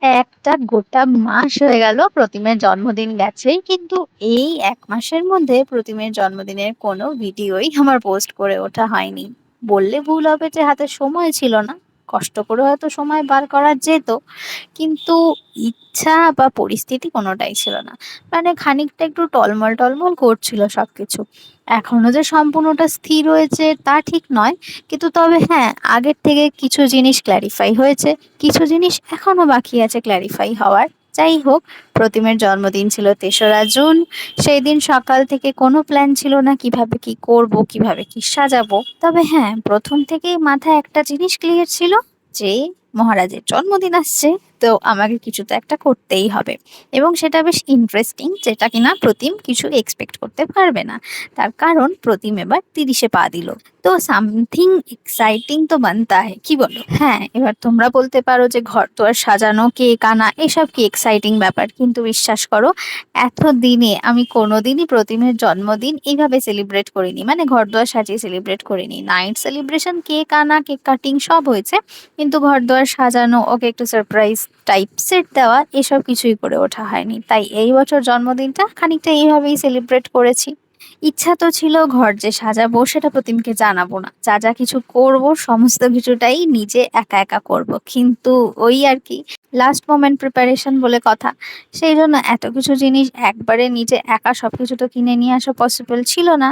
একটা গোটা মাস হয়ে গেল প্রতিমের জন্মদিন গেছে, কিন্তু এই ১ মাসের মধ্যে প্রতিমের জন্মদিনের কোনো ভিডিওই আমার পোস্ট করে ওঠা হয়নি। বললে ভুল হবে যে হাতে সময় ছিল না। কষ্ট করে হয়তো সময় বার করা যেত, কিন্তু ইচ্ছা বা পরিস্থিতি কোনোটাই ছিল না। মানে খানিকটা একটু টলমল, টলমল করছিল সবকিছু। এখনো যে সম্পূর্ণটা স্থির হয়েছে তা ঠিক নয়। কিন্তু তবে হ্যাঁ, আগের থেকে কিছু জিনিস ক্ল্যারিফাই হয়েছে। কিছু জিনিস এখনো বাকি আছে ক্ল্যারিফাই হওয়ার। যাই হোক, প্রতিমের জন্মদিন ছিল ৩রা জুন। সেই দিন সকাল থেকে কোনো প্ল্যান ছিল না কিভাবে কি করব, কিভাবে কি সাজাবো। তবে হ্যাঁ, প্রথম থেকেই মাথায় একটা জিনিস ক্লিয়ার ছিল যে মহারাজের জন্মদিন আসছে, তো আমাকে কিছু তো একটা করতেই হবে। এবং সেটা বেশ ইন্টারেস্টিং, যেটা কিনা প্রতিম কিছু এক্সপেক্ট করতে পারবে না। তার কারণ প্রতিম এবার ৩০-এ পা দিল। তো সামথিং এক্সাইটিং তো বানতা হয়, কি বলো? হ্যাঁ, এবার তোমরা বলতে পারো যে ঘরদোর সাজানো, কেক আনা এসব কি এক্সাইটিং ব্যাপার, কিন্তু বিশ্বাস করো, এতদিনে আমি কোনোদিনই প্রতিমের জন্মদিন এইভাবে সেলিব্রেট করিনি। মানে ঘরদোর সাজিয়ে সেলিব্রেট করিনি। নাইট সেলিব্রেশন, কেক আনা, কেক কাটিং সব হয়েছে, কিন্তু ঘরদোর সাজানো, ওকে একটু সারপ্রাইজ টাইপ সেট দেওয়া, এসব কিছুই করে ওঠা হয়নি। তাই এই বছর জন্মদিনটা খানিকটা এইভাবেই সেলিব্রেট করেছি। ইচ্ছা তো ছিল ঘর যে সাজাবো সেটা প্রতিমকে জানাবো না, যা যা কিছু করব সমস্ত কিছুটাই নিজে একা একা করব, কিন্তু ওই আর কি, লাস্ট মোমেন্ট প্রিপারেশন বলে কথা। সেই জন্য এত কিছু জিনিস একবারে নিজে একা সবকিছু তো কিনে নিয়ে আসা পসিবল ছিল না।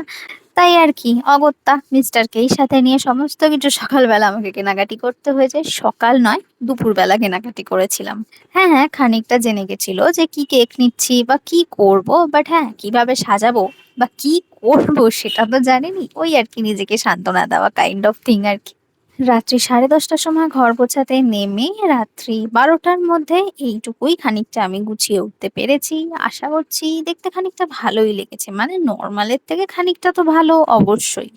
তাই আর কি, অগত্যা মিস্টারকেই সাথে নিয়ে সমস্ত কিছু সকালবেলা আমাকে কেনাকাটি করতে হয়েছে। সকাল নয়, দুপুরবেলা কেনাকাটি করেছিলাম। হ্যাঁ হ্যাঁ, খানিকটা জেনে গেছিল যে কি কেক নিচ্ছি বা কি করব, বাট হ্যাঁ, কিভাবে সাজাবো বা কি করব সেটা তো জানেনি। ওই আর কি, নিজেকে সান্ত্বনা দেওয়া কাইন্ড অফ থিং আর কি। রাত্রি 10:30টার সময় ঘর গোছাতে নেমে রাত্রি 12টার মধ্যে এইটুকুই খানিকটা আমি গুছিয়ে উঠতে পেরেছি। আশা করছি দেখতে খানিকটা ভালোই লেগেছে, মানে নর্মালের থেকে খানিকটা তো ভালো অবশ্যই।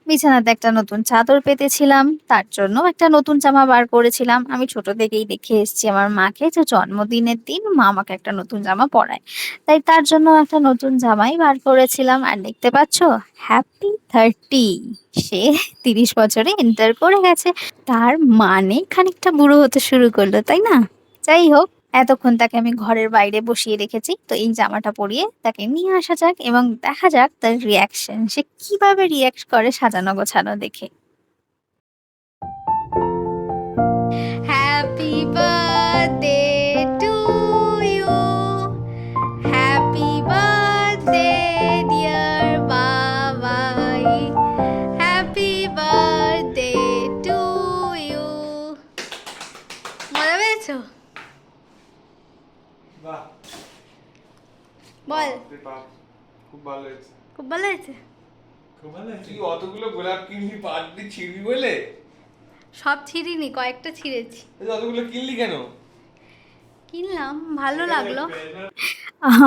বিছানাতে একটা নতুন চাদর পেতেছিলাম, তার জন্য একটা নতুন জামা বার করেছিলাম। আমি ছোট থেকেই দেখে এসেছি আমার মাকে, যে জন্মদিনের দিন মা আমাকে একটা নতুন জামা পরায়। তাই তার জন্য একটা নতুন জামাই বার করেছিলাম। আর দেখতে পাচ্ছ, হ্যাপি 30। সে ৩০ বছরে এন্টার করে গেছে। তার মানে খানিকটা বুড়ো হতে শুরু করলো, তাই না? যাই হোক, এতক্ষণ তাকে আমি ঘরের বাইরে বসিয়ে রেখেছি, তো এই জামাটা পরিয়ে তাকে নিয়ে আসা যাক এবং দেখা যাক তার রিয়াকশন, সে কিভাবে রিয়াক্ট করে সাজানো গোছানো দেখে। Happy birthday to you, happy birthday dear Babai, happy birthday to you. মজা পেয়েছো? বাহ, বল। বাপরে বাপ, খুব ভালো হয়েছে। খুব ভালো হয়েছে। খুব ভালো হয়েছে। তুই অতগুলো গোলাপ কিনলি পারবি ছিঁড়বি বলে? সব ছিঁড়িনি, কয়েকটা ছিঁড়েছি। তুই অতগুলো কিনলি কেন? কিনলাম, ভালো লাগলো।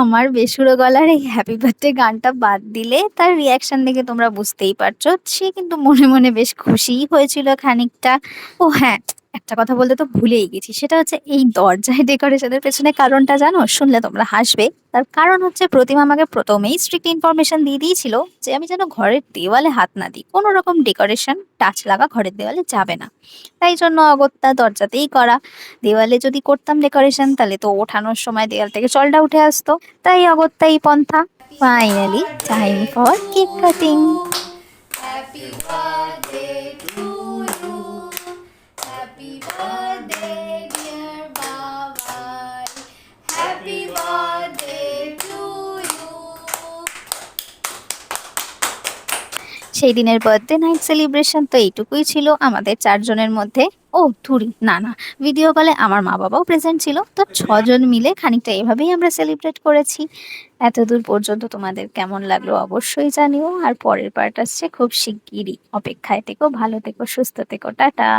আমার বেসুরো গলার এই হ্যাপি বার্থডে গানটা বাদ দিলে তার রিয়াকশন দেখে তোমরা বুঝতেই পারছো, সে কিন্তু মনে মনে বেশ খুশিই হয়েছিল খানিকটা। ও হ্যাঁ, একটা কথা বলতে তো ভুলেই গেছি, সেটা হচ্ছে এই দরজায় ডেকোরেশনের পেছনে কারণটা জানো? শুনলে তোমরা হাসবে। তার কারণ হচ্ছে প্রতিমা আমাকে প্রথমেই স্ট্রিক্ট ইনফরমেশন দিয়ে দিয়েছিল যে আমি যেন ঘরের দেওয়ালে হাত না দিই, কোনো রকম ডেকোরেশন টাচ লাগা ঘরের দেওয়ালে যাবে না। তাই জন্য অগত্যা দরজাতেই করা। দেওয়ালে যদি করতাম ডেকোরেশন, তাহলে তো ওঠানোর সময় দেওয়াল থেকে জলটা উঠে আসতো। তাই অগত্যা এই পন্থা। Finally time for cake cutting. Happy birthday to you, happy birthday dear Babai, happy birthday to you. সেই দিনের বার্থডে নাইট সেলিব্রেশন তো এইটুকুই ছিল আমাদের 4 জনের মধ্যে। ও থুরি, না না, ভিডিও কলে আমার মা বাবাও প্রেজেন্ট ছিল, তো 6 জন মিলে খানিকটা এভাবেই আমরা সেলিব্রেট করেছি। এতদূর পর্যন্ত তোমাদের কেমন লাগলো অবশ্যই জানিও, আর পরের পার্ট আসছে খুব শিগগিরই। অপেক্ষায় থেকো, ভালো থেকো, সুস্থ থেকো, টাটা।